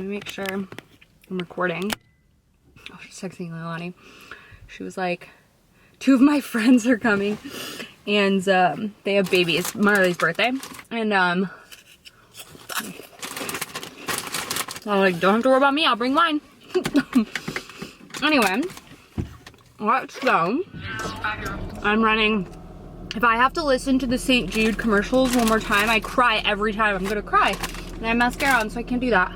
me make sure I'm recording. Oh, she's texting Leilani. She was like, 2 of my friends are coming and they have babies. Marley's birthday. And I'm like, don't have to worry about me, I'll bring mine. Anyway, let's go. I'm running. If I have to listen to the St. Jude commercials one more time, I cry every time. I'm gonna cry. And I have mascara on, so I can't do that.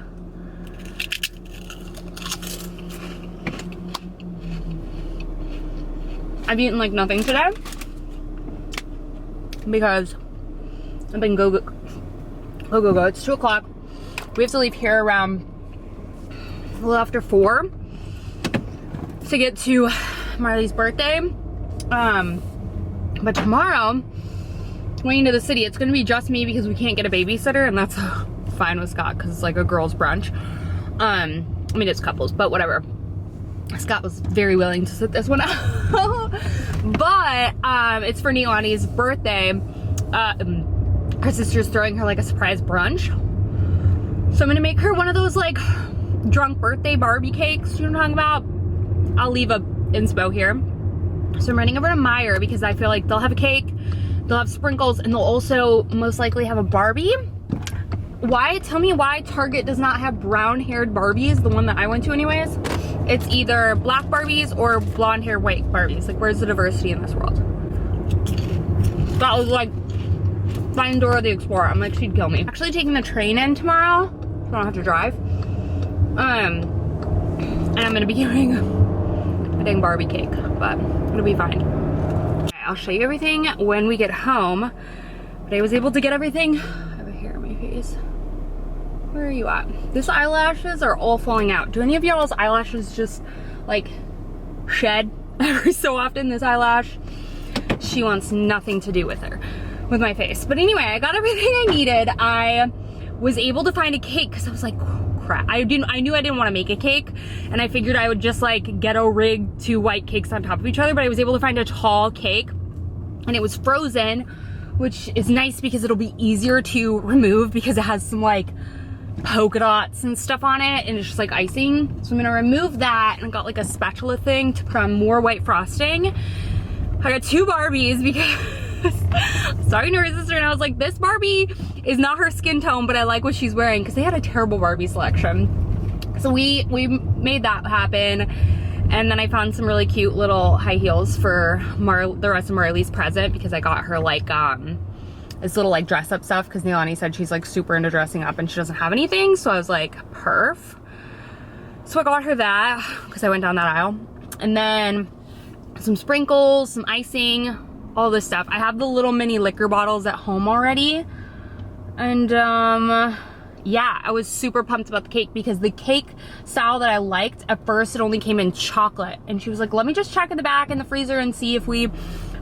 I've eaten like nothing today because I've been go. It's 2 o'clock. We have to leave here around a little after 4 to get to Marley's birthday. But tomorrow, going into the city, it's gonna be just me because we can't get a babysitter, and that's fine with Scott because it's like a girls' brunch. I mean, it's couples, but whatever. Scott was very willing to sit this one out. But it's for Neilani's birthday. Her sister's throwing her like a surprise brunch. So I'm gonna make her one of those like drunk birthday Barbie cakes. You know what I'm talking about? I'll leave a inspo here. So I'm running over to Meijer because I feel like they'll have a cake, they'll have sprinkles, and they'll also most likely have a Barbie. Why? Tell me why Target does not have brown-haired Barbies, the one that I went to anyways. It's either black Barbies or blonde-haired white Barbies. Like, where's the diversity in this world? That was like Finding Dora the Explorer. I'm like, she'd kill me. Actually taking the train in tomorrow, so I don't have to drive. And I'm gonna be doing a dang Barbie cake, but it'll be fine. Okay, I'll show you everything when we get home. But I was able to get everything. I have a hair on my face. Where are you at? These eyelashes are all falling out. Do any of y'all's eyelashes just like shed every so often? This eyelash, she wants nothing to do with her, with my face. But anyway, I got everything I needed. I was able to find a cake because I was like, crap. I knew I didn't want to make a cake, and I figured I would just like ghetto rig 2 white cakes on top of each other, but I was able to find a tall cake and it was frozen, which is nice because it'll be easier to remove because it has some like polka dots and stuff on it, and it's just like icing. So I'm gonna remove that, and I got like a spatula thing to put on more white frosting. I got 2 Barbies because I was talking to her sister and I was like, this Barbie is not her skin tone, but I like what she's wearing, because they had a terrible Barbie selection. So we made that happen. And then I found some really cute little high heels for the rest of Marley's present, because I got her like this little like dress up stuff, because Neilani said she's like super into dressing up and she doesn't have anything. So I was like, perf. So I got her that because I went down that aisle. And then some sprinkles, some icing, all this stuff. I have the little mini liquor bottles at home already. And yeah, I was super pumped about the cake, because the cake style that I liked at first, it only came in chocolate. And she was like, let me just check in the back in the freezer and see if we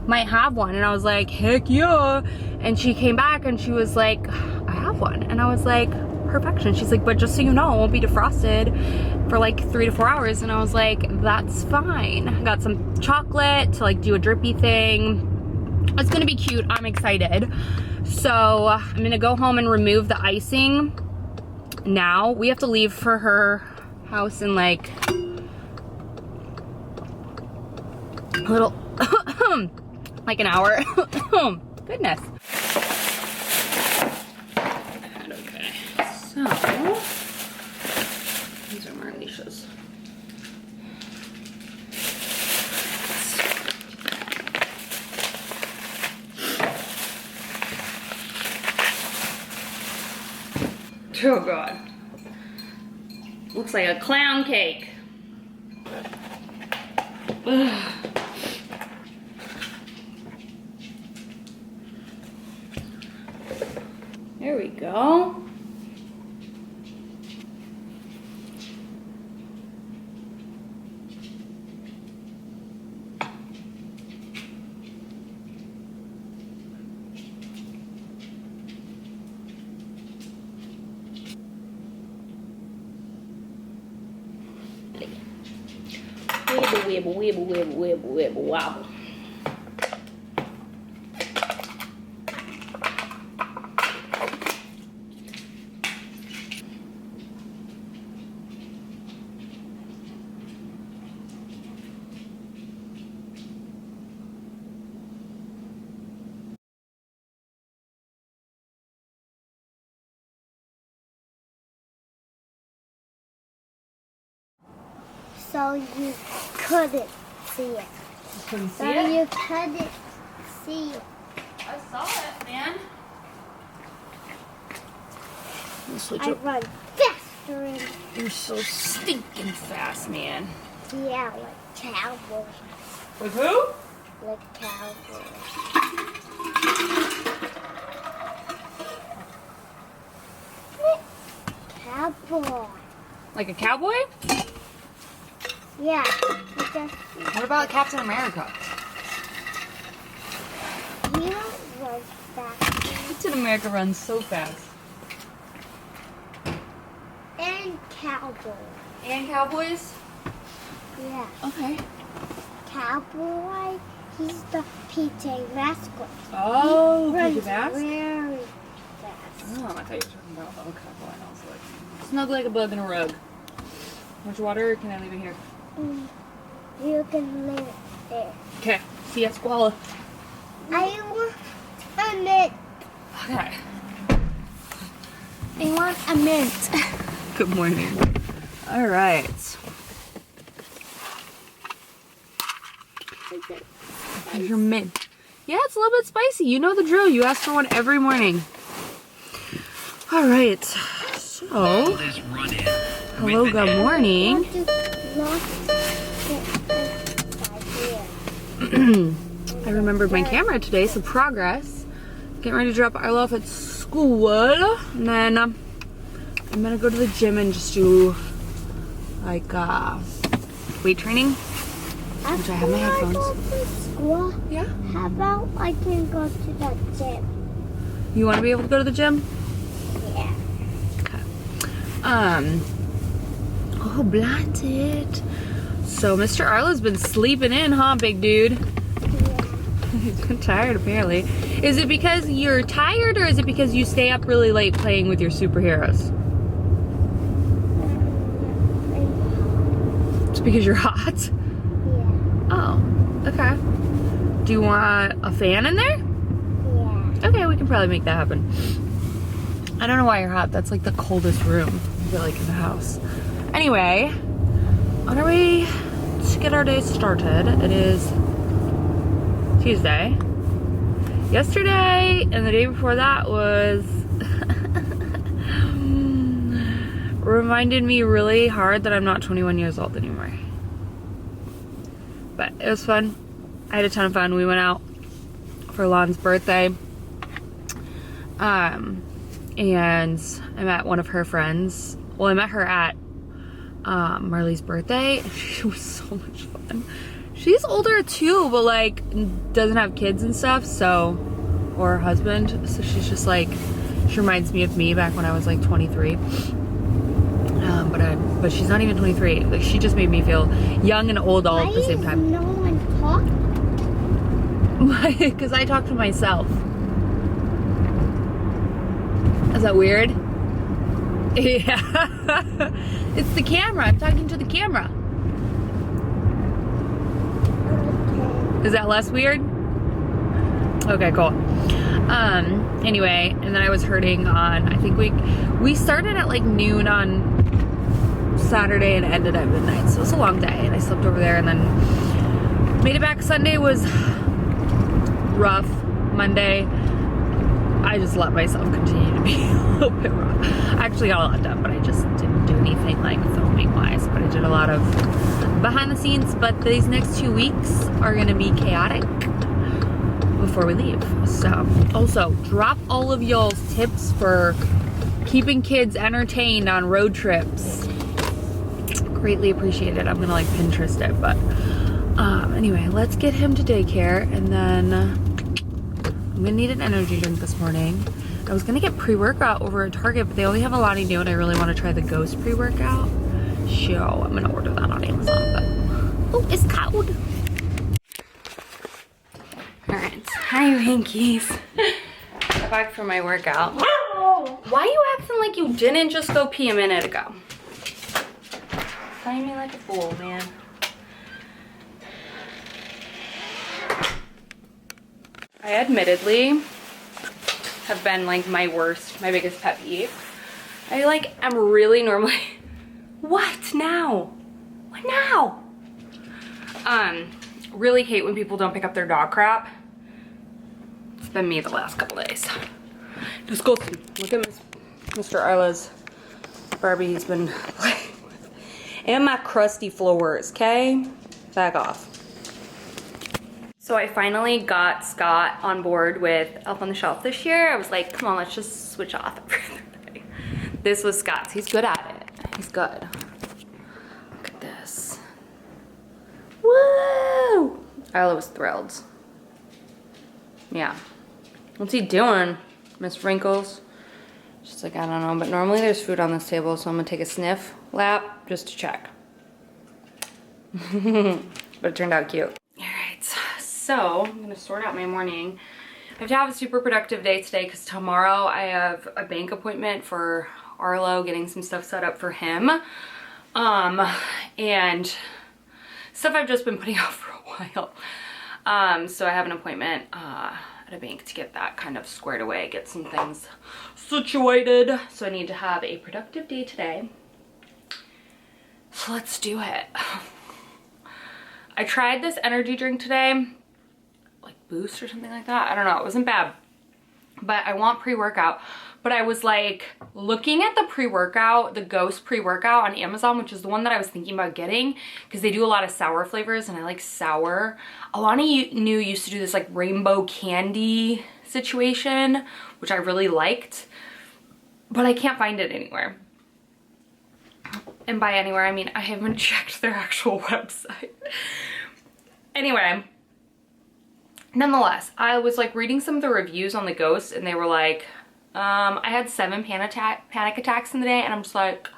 might have one. And I was like, heck yeah. And she came back and she was like, I have one. And I was like, perfection. She's like, but just so you know, it won't be defrosted for like 3 to 4 hours. And I was like, that's fine. I got some chocolate to like do a drippy thing. It's gonna be cute. I'm excited. So I'm gonna go home and remove the icing now. We have to leave for her house in like a little like an hour. Goodness. Okay, so these are Marlicia's. Oh God. Looks like a clown cake. Ugh. There we go. Wibble, wibble, wibble, wibble, wibble, wobble. so you couldn't see it. You couldn't see So it? you couldn't see it. I saw it, man. I run faster and You're so stinking fast, man. yeah, like cowboy. With who? Like cowboy. Cowboy. Like a cowboy? Yeah. Because What about Captain America? he don't run fast. Captain America runs so fast. And cowboy. And cowboys? Yeah. Okay. Cowboy, he's the PJ mascot. Oh, he runs PJ Masks? very fast. Oh, I thought you were talking about a cowboy, and I was like, snug like a bug in a rug. Much water, or can I leave it here? You can leave it there. Okay. See ya, Squalla. I want a mint. Okay. I want a mint. Good morning. All right. Here's your mint. Yeah, it's a little bit spicy. You know the drill. You ask for one every morning. All right. So, hello, good morning. I remembered my camera today, so progress. Getting ready to drop Arlo off at school. And then I'm gonna go to the gym and just do like weight training. Which I have my headphones. After I go to school, Yeah. how about I can go to the gym? You want to be able to go to the gym? Yeah. Okay. Oh, blinded. So Mr. Arlo's been sleeping in, huh, big dude? Yeah. He's been tired, apparently. Is it because you're tired, or is it because you stay up really late playing with your superheroes? It's because you're hot? Yeah. Oh, okay. Do you want a fan in there? Yeah. Okay, we can probably make that happen. I don't know why you're hot. That's like the coldest room, I feel like, in the house. Anyway, on our way to get our day started. It is Tuesday. Yesterday and the day before that was reminded me really hard that I'm not 21 years old anymore. But it was fun. I had a ton of fun. We went out for Lon's birthday. And I met one of her friends. Well, I met her at Marley's birthday. She was so much fun. She's older too, but like doesn't have kids and stuff, so, or a husband. So she's just like, she reminds me of me back when I was like 23. But she's not even 23. Like, she just made me feel young and old all at the same time. No one talking? Because I talk to myself. Is that weird? Yeah. It's the camera. I'm talking to the camera. Okay. Is that less weird? Okay, cool. Anyway, and then I was hurting on, I think we started at like noon on Saturday and ended at midnight, so it was a long day, and I slept over there and then made it back. Sunday was rough. Monday, I just let myself continue to be a little bit rough. I actually got a lot done, but I just didn't do anything like filming wise, but I did a lot of behind the scenes. But these next 2 weeks are gonna be chaotic before we leave. So also drop all of y'all's tips for keeping kids entertained on road trips. Greatly appreciated. I'm gonna like Pinterest it, but anyway, let's get him to daycare, and then I'm gonna need an energy drink this morning. I was gonna get pre-workout over at Target, but they only have a Lottie New, and I really want to try the Ghost pre-workout, so I'm gonna order that on Amazon. But oh, it's cold. All right, hi Winkies. Got back from my workout. Why are you acting like you didn't just go pee a minute ago? Playing me like a fool, man. I admittedly have been like my biggest pet peeve. I like am really normally, what now? What now? Really hate when people don't pick up their dog crap. It's been me the last couple days. Disgusting. Look at Mr. Isla's Barbie he's been playing with. And my crusty floors, okay? Back off. So I finally got Scott on board with Elf on the Shelf this year. I was like, come on, let's just switch off every day. This was Scott's. He's good at it. He's good. Look at this. Woo! Isla was thrilled. Yeah. What's he doing, Miss Wrinkles? She's like, I don't know, but normally there's food on this table, so I'm gonna take a sniff lap just to check. But it turned out cute. All right, so I'm gonna sort out my morning. I have to have a super productive day today because tomorrow I have a bank appointment for Arlo, getting some stuff set up for him. And stuff I've just been putting off for a while. So I have an appointment at a bank to get that kind of squared away, get some things situated. So I need to have a productive day today. So let's do it. I tried this energy drink today, like Boost or something like that. I don't know, it wasn't bad, but I want pre-workout. But I was like looking at the pre-workout, the Ghost pre-workout on Amazon, which is the one that I was thinking about getting because they do a lot of sour flavors and I like sour. Alani New used to do this like rainbow candy situation, which I really liked, but I can't find it anywhere. And by anywhere, I mean I haven't checked their actual website. Anyway, nonetheless, I was like reading some of the reviews on the Ghost and they were like, I had 7 panic attacks in the day and I'm just like,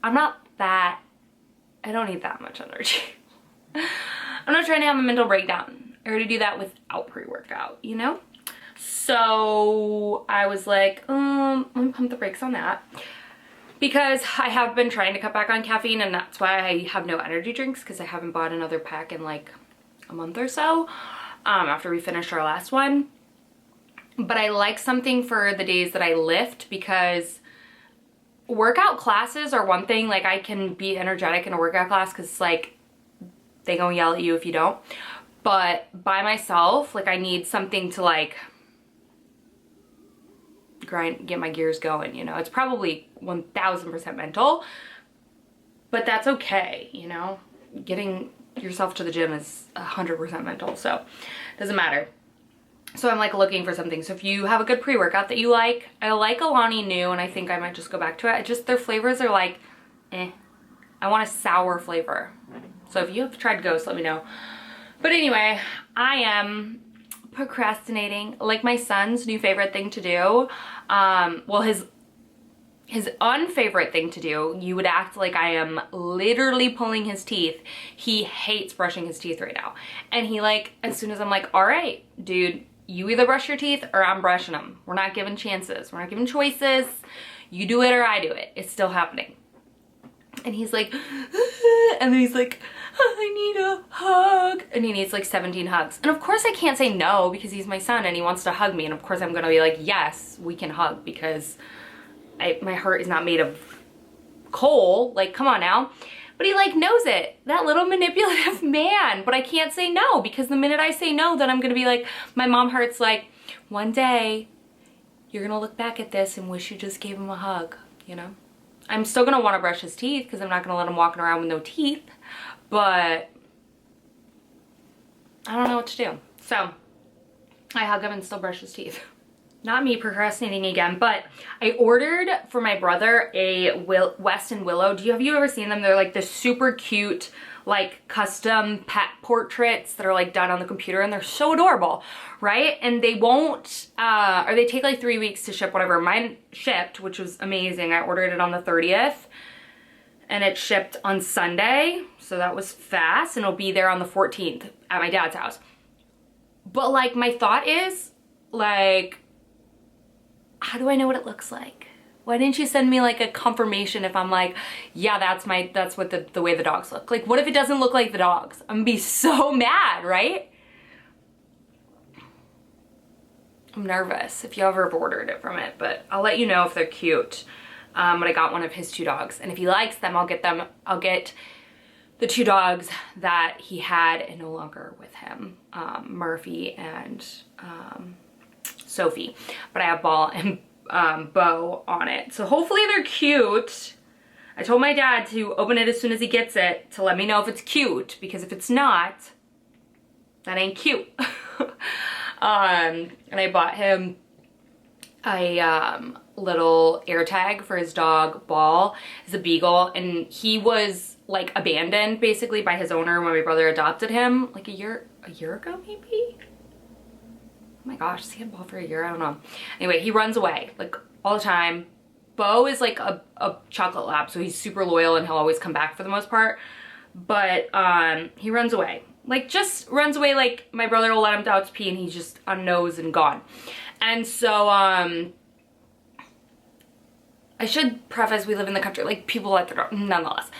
I don't need that much energy. I'm not trying to have a mental breakdown. I already do that without pre-workout, you know? So I was like, let me pump the brakes on that. Because I have been trying to cut back on caffeine and that's why I have no energy drinks because I haven't bought another pack in like a month or so after we finished our last one. But I like something for the days that I lift because workout classes are one thing. Like I can be energetic in a workout class because like they gonna yell at you if you don't. But by myself, like I need something to like get my gears going, you know. It's probably 1000% mental, but that's okay, you know. Getting yourself to the gym is 100% mental, so it doesn't matter. So I'm like looking for something. So if you have a good pre-workout that you like, I like Alani New and I think I might just go back to it. Their flavors are like, eh. I want a sour flavor. So if you have tried Ghost, let me know. But anyway, I am procrastinating, like my son's new favorite thing to do. Well, his unfavorite thing to do, you would act like I am literally pulling his teeth. He hates brushing his teeth right now. And he like, as soon as I'm like, all right, dude, you either brush your teeth or I'm brushing them. We're not giving chances. We're not giving choices. You do it or I do it. It's still happening. And he's like, and then he's like, I need a hug. And he needs like 17 hugs. And of course I can't say no because he's my son and he wants to hug me. And of course I'm gonna be like, yes, we can hug because my heart is not made of coal. Like, come on now. But he like knows it, that little manipulative man. But I can't say no because the minute I say no, then I'm gonna be like, my mom heart's like, one day you're gonna look back at this and wish you just gave him a hug, you know? I'm still gonna wanna brush his teeth because I'm not gonna let him walking around with no teeth, but I don't know what to do. So I hug him and still brush his teeth. Not me procrastinating again, but I ordered for my brother a West and Willow. Have you ever seen them? They're like this super cute, like custom pet portraits that are like done on the computer and they're so adorable, right? And they won't, or they take like 3 weeks to ship, whatever. Mine shipped, which was amazing. I ordered it on the 30th and it shipped on Sunday. So that was fast and it'll be there on the 14th at my dad's house. But like my thought is like, how do I know what it looks like? Why didn't you send me like a confirmation if I'm like, yeah, that's what the way the dogs look. Like, what if it doesn't look like the dogs? I'm gonna be so mad, right? I'm nervous if you ever have ordered it from it, but I'll let you know if they're cute. But I got one of his 2 dogs, and if he likes them, I'll get the two dogs that he had and no longer with him, Murphy and Sophie. But I have Ball and Bo on it. So hopefully they're cute. I told my dad to open it as soon as he gets it to let me know if it's cute, because if it's not, that ain't cute. And I bought him a little air tag for his dog Ball. He's a beagle, and he was like abandoned basically by his owner when my brother adopted him like a year ago maybe. Oh my gosh, has he had Ball for a year? I don't know. Anyway, he runs away like all the time. Bo is like a chocolate lab, so he's super loyal and he'll always come back for the most part. But he runs away. Like, just runs away. Like, my brother will let him out to pee and he's just on nose and gone. And so, I should preface, we live in the country. Like, people let their dog, nonetheless.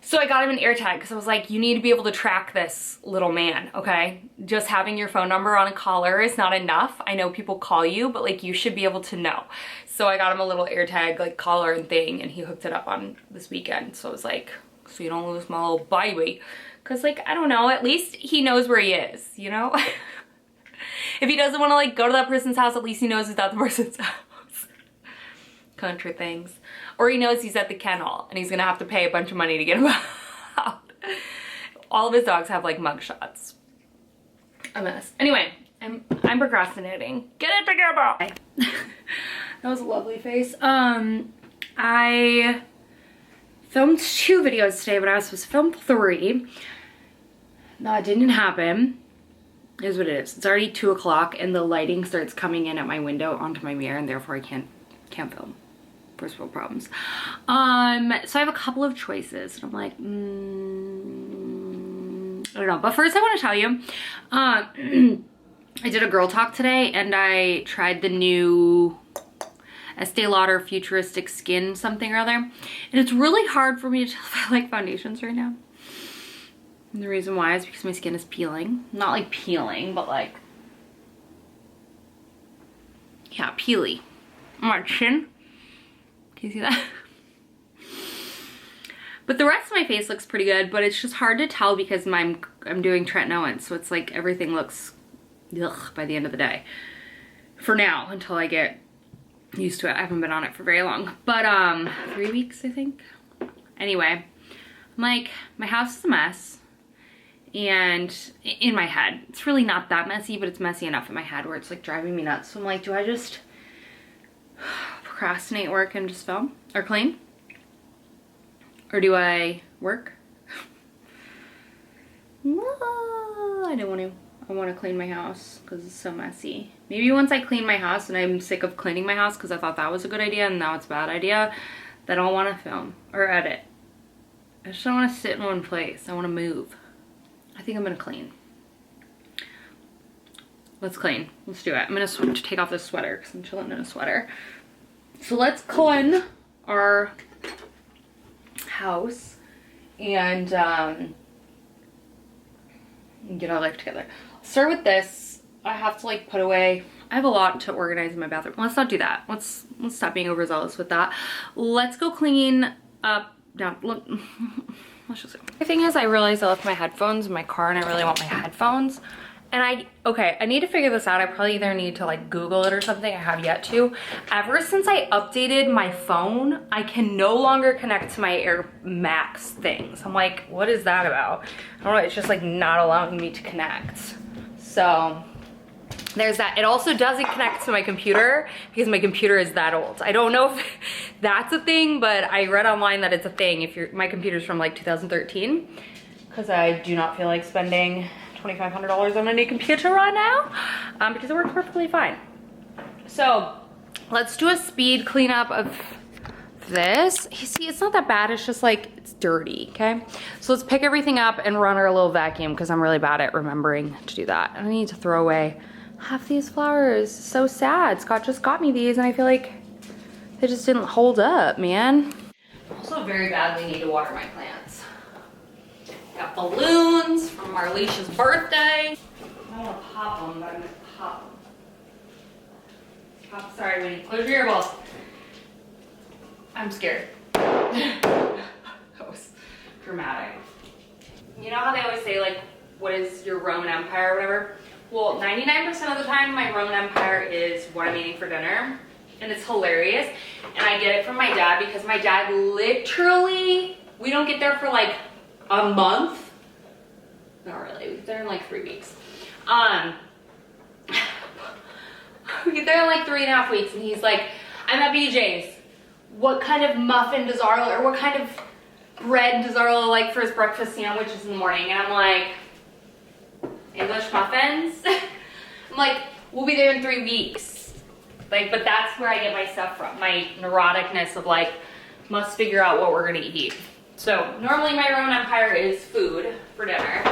So I got him an air tag because I was like, you need to be able to track this little man, okay? Just having your phone number on a collar is not enough. I know people call you, but like you should be able to know. So I got him a little air tag like collar and thing, and he hooked it up on this weekend. So I was like, so you don't lose my little baby. Cause like, I don't know, at least he knows where he is, you know? If he doesn't want to like go to that person's house, at least he knows he's at the person's house. Country things. Or he knows he's at the kennel and he's gonna have to pay a bunch of money to get him out. All of his dogs have like mug shots. A mess. Anyway, I'm procrastinating. Get it together! That was a lovely face. I filmed 2 videos today, but I was supposed to film 3. No, it didn't happen. It is what it is. It's already 2 o'clock and the lighting starts coming in at my window onto my mirror, and therefore I can't film. First world problems. So I have a couple of choices and I'm like, I don't know. But first I want to tell you, I did a girl talk today and I tried the new Estee Lauder Futuristic Skin something or other. And it's really hard for me to tell if I like foundations right now. And the reason why is because my skin is peeling. Not like peeling, but like, yeah, peely. On my chin. Can you see that? But the rest of my face looks pretty good, but it's just hard to tell because I'm doing Tretinoin, so it's like everything looks ugh by the end of the day. For now, until I get used to it. I haven't been on it for very long, but 3 weeks I think. Anyway, I'm like, my house is a mess, and in my head, it's really not that messy, but it's messy enough in my head where it's like driving me nuts. So I'm like, do I just procrastinate work and just film or clean, or do I work? No, I don't want to. I want to clean my house because it's so messy. Maybe once I clean my house and I'm sick of cleaning my house because I thought that was a good idea and now it's a bad idea, then I'll want to film or edit. I just don't want to sit in one place. I want to move. I think I'm gonna clean. Let's clean. Let's do it. I'm gonna take off this sweater because I'm chilling in a sweater. So let's clean our house and get our life together. Start with this. I have to like put away, I have a lot to organize in my bathroom. Let's not do that. Let's stop being overzealous with that. Let's go clean up. Down. Look. Let's just go. The thing is, I realized I left my headphones in my car and I really want my headphones. And I need to figure this out. I probably either need to like Google it or something. I have yet to. Ever since I updated my phone, I can no longer connect to my Air Max things. I'm like, what is that about? I don't know, it's just like not allowing me to connect. So there's that. It also doesn't connect to my computer because my computer is that old. I don't know if that's a thing, but I read online that it's a thing. If my computer's from like 2013, because I do not feel like spending $2,500 on a new computer right now because it works perfectly fine. So let's do a speed cleanup of this. You see, it's not that bad. It's just like, it's dirty, okay? So let's pick everything up and run our little vacuum because I'm really bad at remembering to do that. And I need to throw away half these flowers. So sad. Scott just got me these and I feel like they just didn't hold up, man. Also very badly need to water my plants. Got balloons from Marlicia's birthday. I don't want to pop them, but I'm going to pop them. Sorry, Winnie. Close your earballs. I'm scared. That was dramatic. You know how they always say, like, what is your Roman Empire or whatever? Well, 99% of the time, my Roman Empire is what I'm eating for dinner. And it's hilarious. And I get it from my dad because my dad literally, we don't get there for like a month. Not really, we get there in like 3 weeks. We get there in like 3.5 weeks and he's like, I'm at BJ's. What kind of muffin does Arlo, or what kind of bread does Arlo like for his breakfast sandwiches in the morning? And I'm like, English muffins? I'm like, we'll be there in 3 weeks. Like, but that's where I get my stuff from. My neuroticness of like, must figure out what we're gonna eat. So normally my Roman Empire is food for dinner.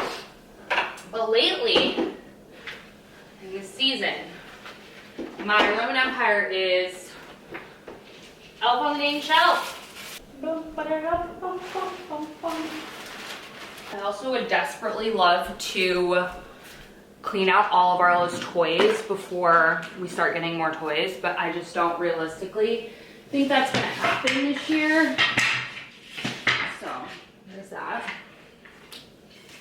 But lately, in this season, my Roman Empire is Elf on the Dang Shelf. I also would desperately love to clean out all of Arlo's toys before we start getting more toys, but I just don't realistically think that's gonna happen this year. So there's that.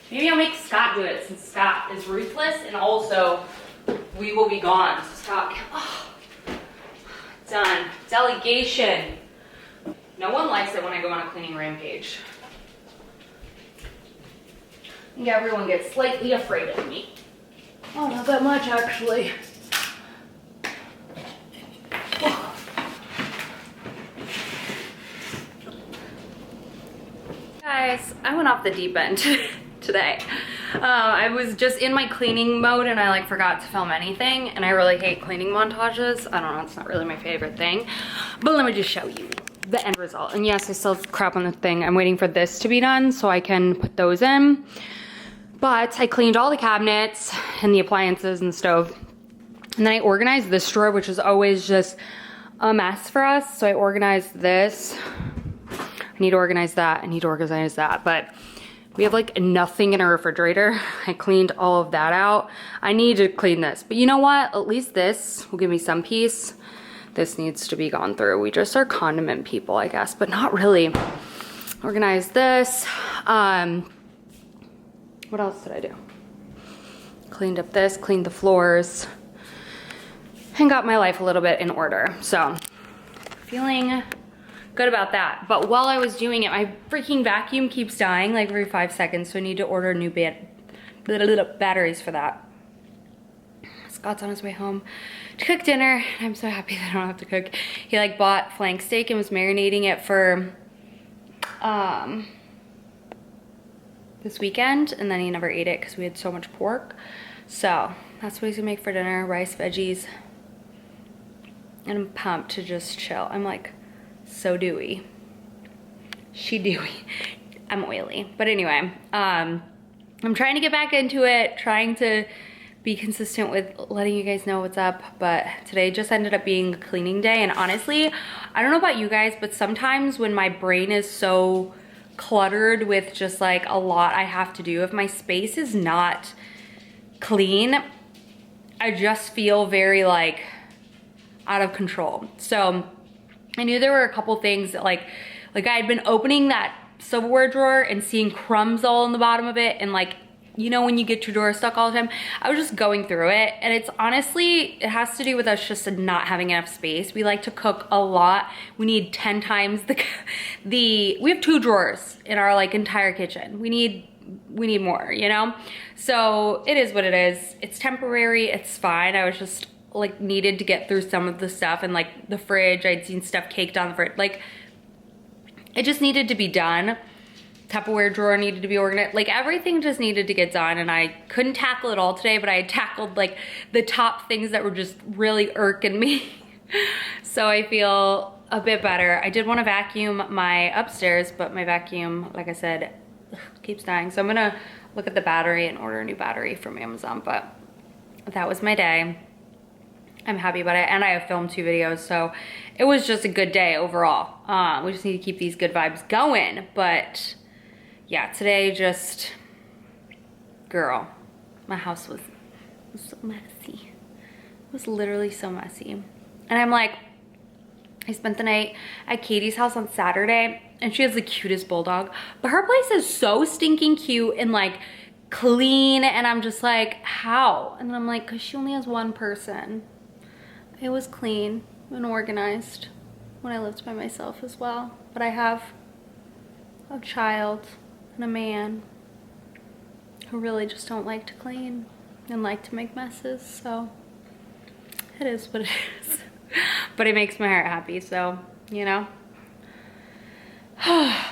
Maybe I'll make Scott do it since Scott is ruthless, and also we will be gone. So Scott can, oh, done. Delegation. No one likes it when I go on a cleaning rampage. I think everyone gets slightly afraid of me. Oh, not that much actually. Guys, I went off the deep end today. I was just in my cleaning mode and I like forgot to film anything, and I really hate cleaning montages. I don't know, it's not really my favorite thing, but let me just show you the end result. And yes, I still have crap on the thing. I'm waiting for this to be done so I can put those in. But I cleaned all the cabinets and the appliances and the stove. And then I organized this drawer, which is always just a mess for us. So I organized this. I need to organize that. I need to organize that. But we have like nothing in our refrigerator. I cleaned all of that out. I need to clean this. But you know what? At least this will give me some peace. This needs to be gone through. We just are condiment people, I guess, but not really. Organize this. What else did I do? Cleaned up this, cleaned the floors, and got my life a little bit in order. So, feeling good about that. But while I was doing it, my freaking vacuum keeps dying like every 5 seconds, so I need to order new batteries for that. Scott's on his way home to cook dinner. I'm so happy that I don't have to cook. He like bought flank steak and was marinating it for this weekend, and then he never ate it because we had so much pork. So that's what he's gonna make for dinner: rice, veggies, and I'm pumped to just chill. I'm like so dewy. She dewy. I'm oily. But anyway, I'm trying to get back into it, trying to be consistent with letting you guys know what's up. But today just ended up being a cleaning day, and honestly, I don't know about you guys, but sometimes when my brain is so cluttered with just like a lot I have to do, if my space is not clean, I just feel very like out of control. So I knew there were a couple things that like I had been opening that silverware drawer and seeing crumbs all in the bottom of it, and like, you know, when you get your drawer stuck all the time, I was just going through it. And it's honestly, it has to do with us just not having enough space. We like to cook a lot. We need 10 times we have 2 drawers in our like entire kitchen. We need more, you know? So it is what it is. It's temporary, it's fine. I was just like needed to get through some of the stuff, and like the fridge, I'd seen stuff caked on the fridge. Like it just needed to be done. Tupperware drawer needed to be organized. Like everything just needed to get done, and I couldn't tackle it all today, but I had tackled like the top things that were just really irking me. So I feel a bit better. I did want to vacuum my upstairs, but my vacuum, like I said, keeps dying. So I'm gonna look at the battery and order a new battery from Amazon. But that was my day. I'm happy about it, and I have filmed 2 videos, so it was just a good day overall. We just need to keep these good vibes going. But yeah, today just, girl, my house was so messy. It was literally so messy. And I'm like, I spent the night at Katie's house on Saturday, and she has the cutest bulldog, but her place is so stinking cute and like clean, and I'm just like, how? And then I'm like, because she only has one person. It was clean and organized when I lived by myself as well, but I have a child and a man who really just don't like to clean and like to make messes, so it is what it is. But it makes my heart happy, so, you know.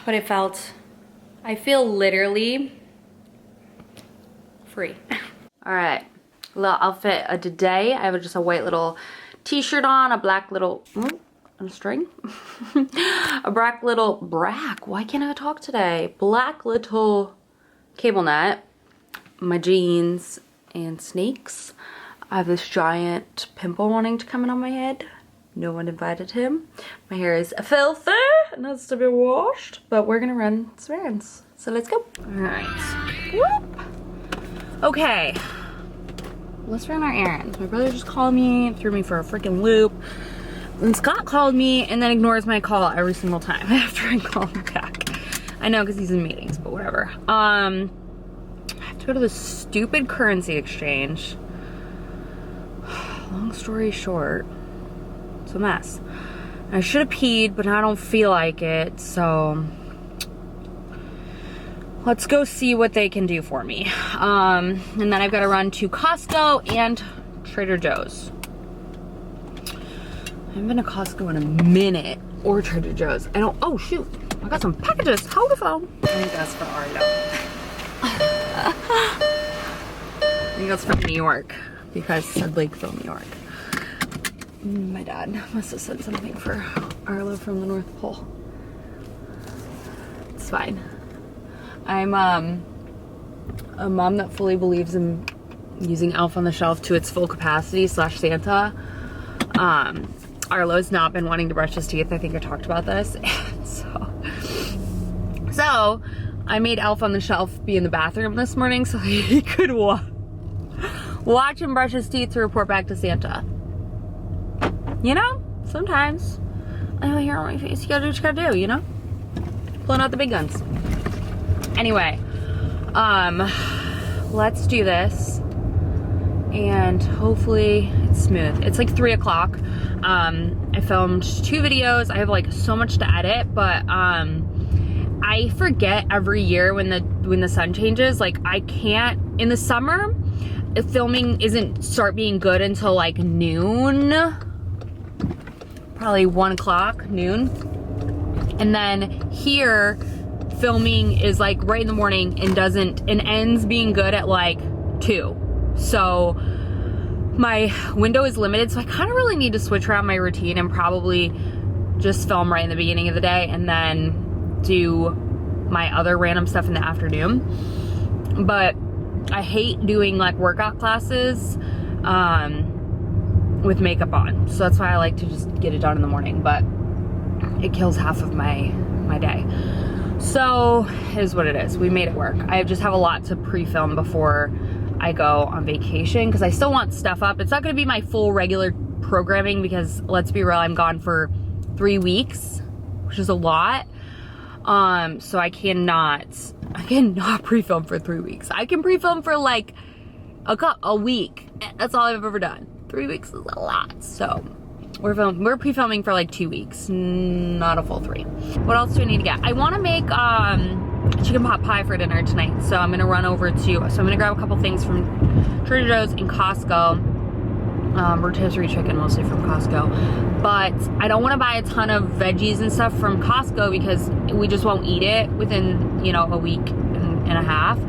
But I feel literally free. All right, little outfit of today. I have just a white little t-shirt on, a black little, on a string. A black little, why can't I talk today? Black little cable net, my jeans, and sneaks. I have this giant pimple wanting to come in on my head. No one invited him. My hair is filthy, it needs to be washed, but we're gonna run some errands. So let's go. All right. Whoop. Okay, let's run our errands. My brother just called me, threw me for a freaking loop. And Scott called me and then ignores my call every single time after I call him back. I know, because he's in meetings, but whatever. I have to go to this stupid currency exchange. Long story short, it's a mess. I should have peed, but I don't feel like it, so let's go see what they can do for me. And then I've got to run to Costco and Trader Joe's. I haven't been to Costco in a minute, or Trader Joe's. Oh shoot, I got some packages. Hold the phone. I think that's for Arlo. I think that's from New York, because it said Lakeville, New York. My dad must have sent something for Arlo from the North Pole. It's fine. I'm a mom that fully believes in using Elf on the Shelf to its full capacity / Santa. Arlo's not been wanting to brush his teeth. I think I talked about this. So I made Elf on the Shelf be in the bathroom this morning so he could watch him brush his teeth to report back to Santa. You know, sometimes I have hair on my face. You gotta do what you gotta do, you know? Pulling out the big guns. Anyway, let's do this. And hopefully it's smooth. It's like 3 o'clock. I filmed 2 videos. I have like so much to edit, but I forget every year when the sun changes. Like I can't, in the summer, filming isn't start being good until like noon, probably 1 o'clock, noon. And then here, filming is like right in the morning and ends being good at like 2. So my window is limited, so I kind of really need to switch around my routine and probably just film right in the beginning of the day and then do my other random stuff in the afternoon. But I hate doing like workout classes with makeup on, so that's why I like to just get it done in the morning, but it kills half of my day. So it is what it is. We made it work. I just have a lot to pre-film before I go on vacation because I still want stuff up. It's not going to be my full regular programming because let's be real, I'm gone for 3 weeks, which is a lot. So I cannot pre-film for 3 weeks. I can pre-film for like a week. That's all I've ever done. 3 weeks is a lot. So we're pre-filming for like 2 weeks, not a full 3. What else do I need to get? I want to make chicken pot pie for dinner tonight, so I'm gonna run over to. So I'm gonna grab a couple things from Trader Joe's and Costco. Rotisserie chicken mostly from Costco, but I don't want to buy a ton of veggies and stuff from Costco because we just won't eat it within, you know, a week and a half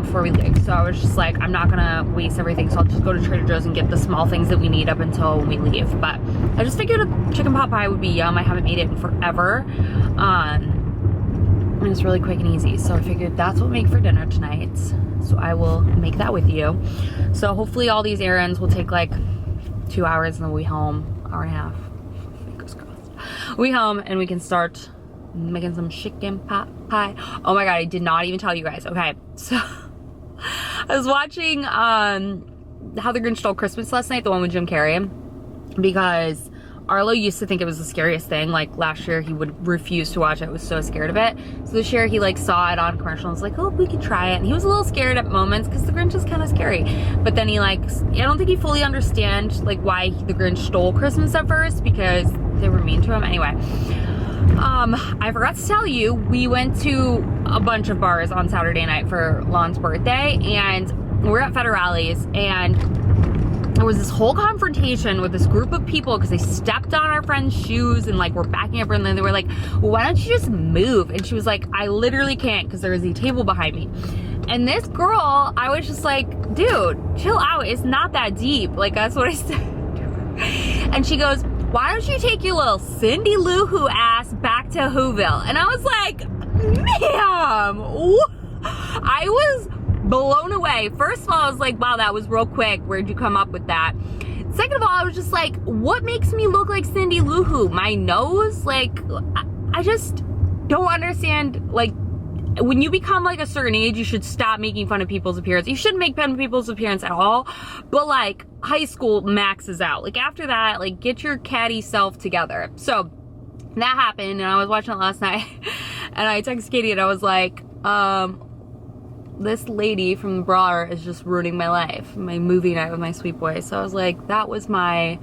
before we leave. So I was just like, I'm not gonna waste everything, so I'll just go to Trader Joe's and get the small things that we need up until when we leave. But I just figured a chicken pot pie would be yum. I haven't made it in forever, and it's really quick and easy. So I figured that's what we'll make for dinner tonight. So I will make that with you. So hopefully all these errands will take like 2 hours and then we'll be home, hour and a half. Fingers crossed. We'll be home and we can start making some chicken pot pie. Oh my God, I did not even tell you guys. Okay, so I was watching How the Grinch Stole Christmas last night, the one with Jim Carrey, because Arlo used to think it was the scariest thing. Like last year he would refuse to watch it, was so scared of it. So this year he like saw it on commercial and was like, oh, we could try it. And he was a little scared at moments because the Grinch is kind of scary. But then he like, I don't think he fully understands like why the Grinch stole Christmas at first, because they were mean to him. Anyway, I forgot to tell you, we went to a bunch of bars on Saturday night for Lon's birthday, and we're at Federales, and there was this whole confrontation with this group of people because they stepped on our friend's shoes and like were backing up, and then they were like, well, why don't you just move? And she was like, I literally can't because there is a table behind me. And this girl, I was just like, dude, chill out. It's not that deep. Like, that's what I said. And she goes, why don't you take your little Cindy Lou Who ass back to Whoville? And I was like, ma'am, I was blown away. First of all, I was like, wow, that was real quick. Where'd you come up with that? Second of all, I was just like, what makes me look like Cindy Lou Who? My nose? Like, I just don't understand. Like, when you become like a certain age, you should stop making fun of people's appearance. You shouldn't make fun of people's appearance at all. But like, high school maxes out. Like after that, like get your catty self together. So that happened, and I was watching it last night, and I texted Katie and I was like, this lady from the brawler is just ruining my life, my movie night with my sweet boy. So I was like, that was my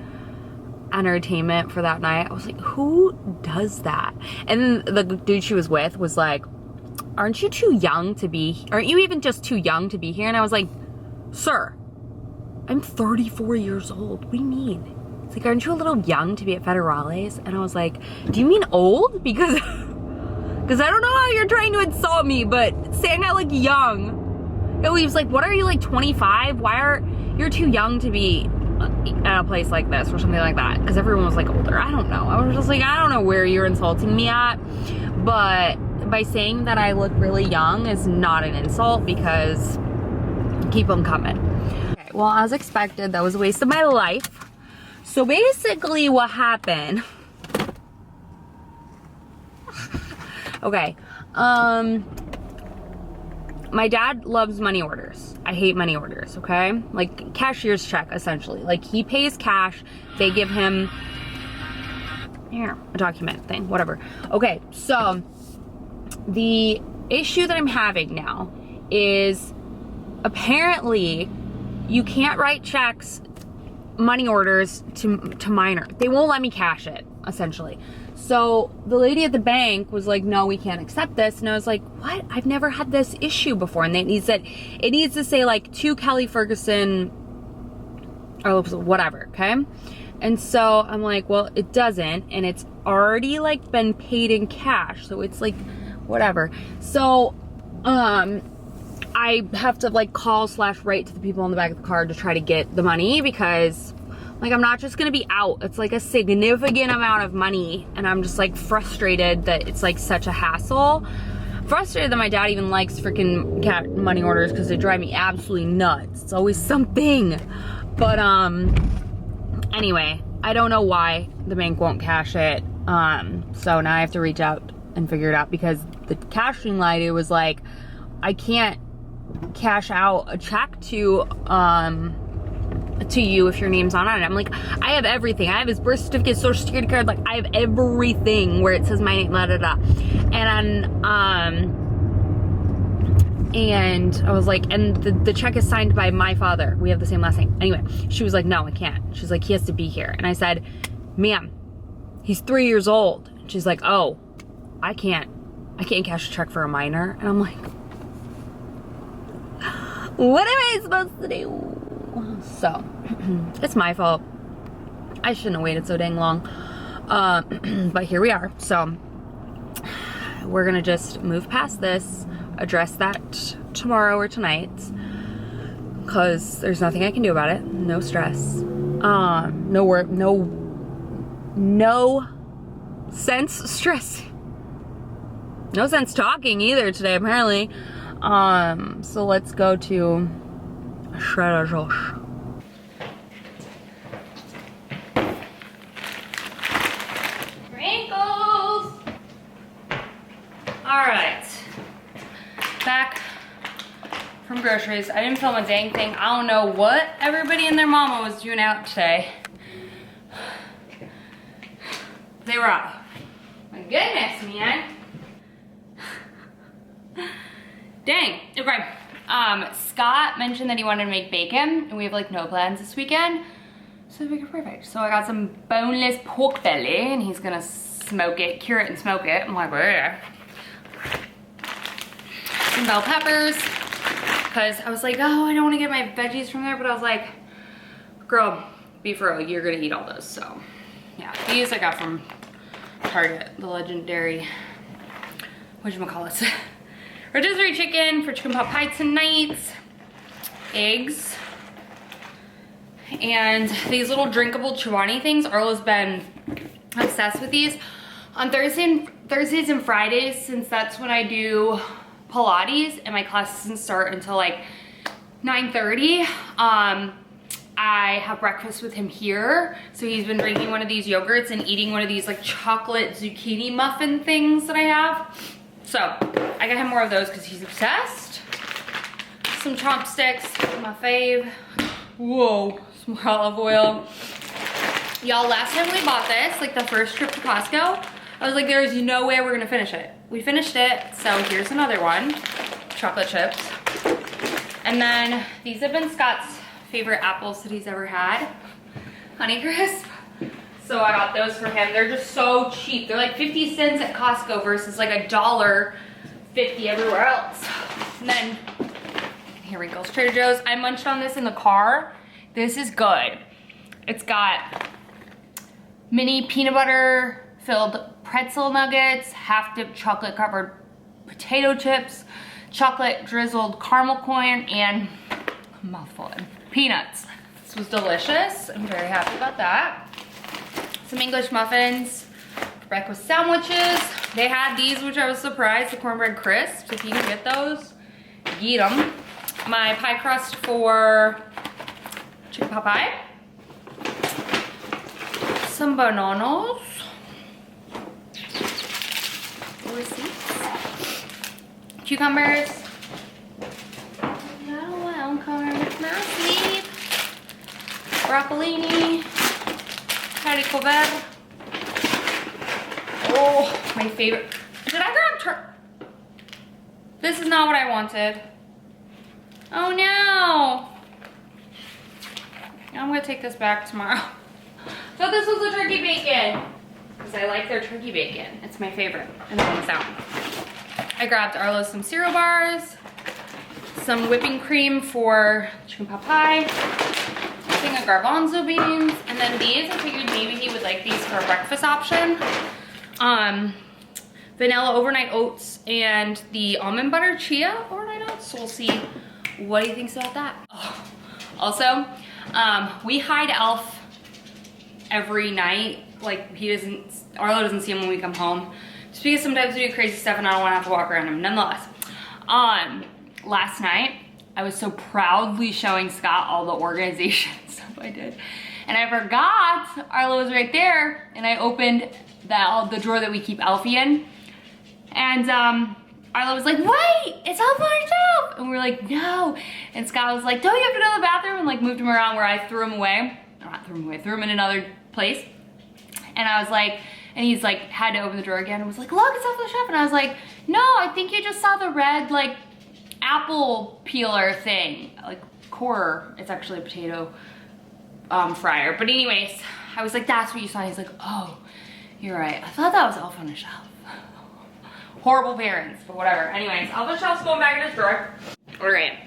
entertainment for that night. I was like, who does that? And then the dude she was with was like, aren't you even just too young to be here? And I was like, sir, I'm 34 years old. What do you mean? It's like, aren't you a little young to be at Federales? And I was like, do you mean old? Because I don't know how you're trying to insult me, but saying I look young. No, he was like, what are you, like 25? You're too young to be at a place like this or something like that. Because everyone was like older. I don't know. I was just like, I don't know where you're insulting me at. But by saying that I look really young is not an insult, because keep them coming. Okay, well, as expected, that was a waste of my life. So basically what happened, okay, my dad loves money orders. I hate money orders, okay? Like cashier's check, essentially. Like he pays cash, they give him, here, a document thing, whatever. Okay, so the issue that I'm having now is apparently you can't write checks, money orders to minor. They won't let me cash it, essentially. So the lady at the bank was like, no, we can't accept this. And I was like, what? I've never had this issue before. And it needs to say like to Kelly Ferguson or whatever, okay? And so I'm like, well, it doesn't, and it's already like been paid in cash, so it's like whatever. So I have to like call / write to the people on the back of the card to try to get the money, because like I'm not just gonna be out. It's like a significant amount of money, and I'm just like frustrated that it's like such a hassle. Frustrated that my dad even likes freaking money orders, because they drive me absolutely nuts. It's always something. But anyway, I don't know why the bank won't cash it. So now I have to reach out and figure it out, because the cashing lady was like, I can't cash out a check to you if your name's not on it. I'm like, I have everything. I have his birth certificate, social security card, like I have everything where it says my name, da da da. And I was like, and the check is signed by my father. We have the same last name. Anyway, she was like, no, I can't. She's like, he has to be here. And I said, ma'am, he's 3 years old. And she's like, oh, I can't cash a check for a minor. And I'm like, what am I supposed to do? So, it's my fault. I shouldn't have waited so dang long. But here we are. So, we're gonna just move past this, address that tomorrow or tonight, because there's nothing I can do about it. No stress. No work, no sense stress. No sense talking either today, apparently. So let's go to Shredder Josh. Wrinkles! Alright. Back from groceries. I didn't film a dang thing. I don't know what everybody and their mama was doing out today. Say raw. My goodness, man. Dang. Okay. Scott mentioned that he wanted to make bacon, and we have like no plans this weekend. So make it perfect. So I got some boneless pork belly, and he's gonna smoke it, cure it and smoke it. I'm like, yeah. Some bell peppers, because I was like, oh, I don't want to get my veggies from there, but I was like, girl, be for real, you're gonna eat all those. So yeah, these I got from Target, the legendary, whatchamacallit, rotisserie chicken for chicken pot pie tonight, eggs, and these little drinkable Chobani things. Arla's been obsessed with these. On Thursdays and Fridays, since that's when I do Pilates and my class doesn't start until like 9:30, I have breakfast with him here. So he's been drinking one of these yogurts and eating one of these like chocolate zucchini muffin things that I have. So I got him more of those because he's obsessed. Some chopsticks, my fave. Whoa, some more olive oil. Y'all, last time we bought this, like the first trip to Costco, I was like, there's no way we're gonna finish it. We finished it, so here's another one. Chocolate chips. And then these have been Scott's favorite apples that he's ever had. Honeycrisp. So I got those for him. They're just so cheap. They're like 50 cents at Costco versus like $1.50 everywhere else. And then, here we go, Trader Joe's. I munched on this in the car. This is good. It's got mini peanut butter filled pretzel nuggets, half-dipped chocolate covered potato chips, chocolate drizzled caramel corn, and a mouthful of peanuts. This was delicious. I'm very happy about that. Some English muffins, breakfast sandwiches. They had these, which I was surprised, the cornbread crisps. If you can get those, eat them. My pie crust for chicken pot pie. Some bananas. Receipts. Cucumbers. Got a wild card with my sleeve. Broccolini. Haricot vert. Oh, my favorite. Did I grab This is not what I wanted. Oh no. I'm gonna take this back tomorrow. So this was the turkey bacon. Because I like their turkey bacon. It's my favorite. And hands down. I grabbed Arlo some cereal bars, some whipping cream for chicken pot pie, a thing of garbanzo beans, and then these, I figured maybe he would like these for a breakfast option. Vanilla overnight oats and the almond butter chia overnight oats. So we'll see what he thinks about that. Oh. Also, we hide Elf every night. Like Arlo doesn't see him when we come home. Just because sometimes we do crazy stuff and I don't want to have to walk around him. Nonetheless, last night I was so proudly showing Scott all the organization stuff I did. And I forgot Arlo was right there, and I opened the drawer that we keep Elfie in. And Arlo was like, wait, it's Elf on a shelf. And we were like, no. And Scott was like, don't you have to go to the bathroom? And like moved him around where I threw him away. Not threw him away, threw him in another place. And I was like, and he's like, had to open the drawer again and was like, look, it's off the shelf. And I was like, no, I think you just saw the red like apple peeler thing, like core. It's actually a potato fryer. But anyways, I was like, that's what you saw. And he's like, oh, you're right. I thought that was Elf on the Shelf. Horrible parents, but whatever. Anyways, Elf on the Shelf's going back in his drawer. All right.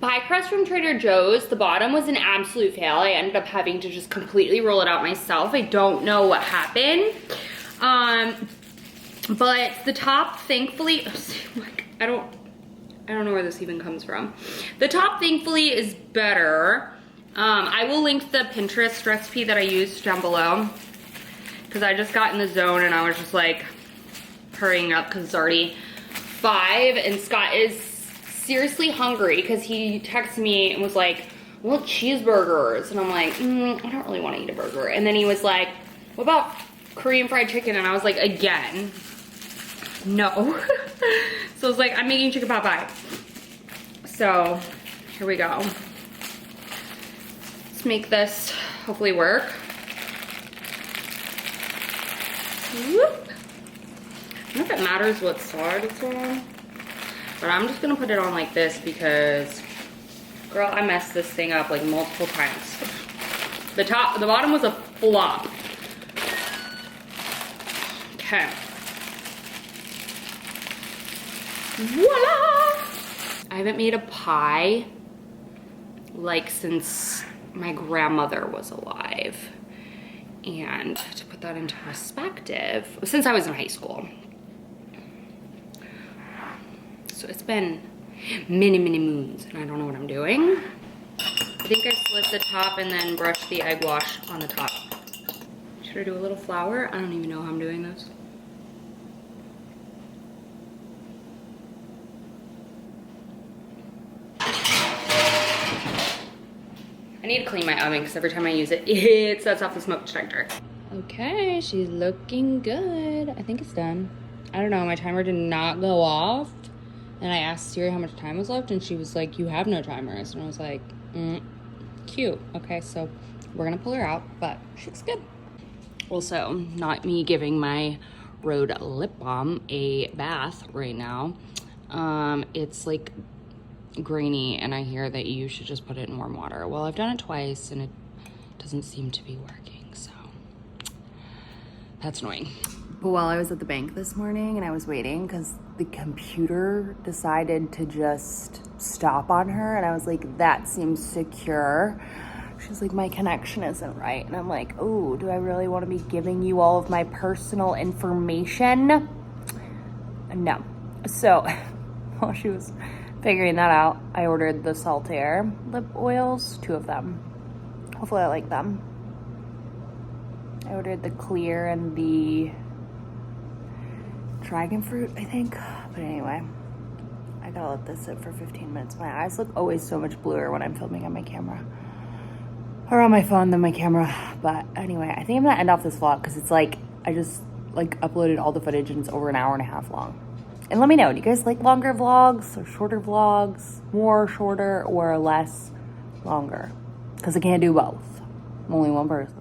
Pie crust from Trader Joe's, the bottom was an absolute fail. I ended up having to just completely roll it out myself. I don't know what happened. But the top, thankfully, I don't know where this even comes from. The top, thankfully, is better. I will link the Pinterest recipe that I used down below, because I just got in the zone and I was just like hurrying up because it's already 5 and Scott is seriously hungry because he texted me and was like, well, cheeseburgers. And I'm like, I don't really want to eat a burger. And then he was like, what about Korean fried chicken? And I was like, again, no. So I was like, I'm making chicken pot pie. So here we go. Let's make this hopefully work. Whoop. I don't know if it matters what side it's on, but I'm just gonna put it on like this because, girl, I messed this thing up like multiple times. The bottom was a flop. Okay. Voila! I haven't made a pie like since my grandmother was alive. And to put that into perspective, since I was in high school. So it's been many, many moons and I don't know what I'm doing. I think I slit the top and then brushed the egg wash on the top. Should I do a little flour? I don't even know how I'm doing this. I need to clean my oven because every time I use it, it sets off the smoke detector. Okay, she's looking good. I think it's done. I don't know, my timer did not go off. And I asked Siri how much time was left and she was like, you have no timers. And I was like, cute. Okay, so we're gonna pull her out, but she looks good. Also, not me giving my Rhode lip balm a bath right now. It's like grainy and I hear that you should just put it in warm water. Well, I've done it twice and it doesn't seem to be working, so that's annoying. But while I was at the bank this morning and I was waiting because the computer decided to just stop on her and I was like, that seems secure. She's like, my connection isn't right. And I'm like, oh, do I really want to be giving you all of my personal information? No. So while she was figuring that out, I ordered the Saltaire lip oils, 2 of them. Hopefully I like them. I ordered the clear and the dragon fruit, I think. But anyway, I gotta let this sit for 15 minutes. My eyes look always so much bluer when I'm filming on my camera. Or on my phone than my camera. But anyway, I think I'm gonna end off this vlog because it's like, I just like uploaded all the footage and it's over an hour and a half long. And let me know, do you guys like longer vlogs or shorter vlogs? More shorter or less longer? Because I can't do both. I'm only one person.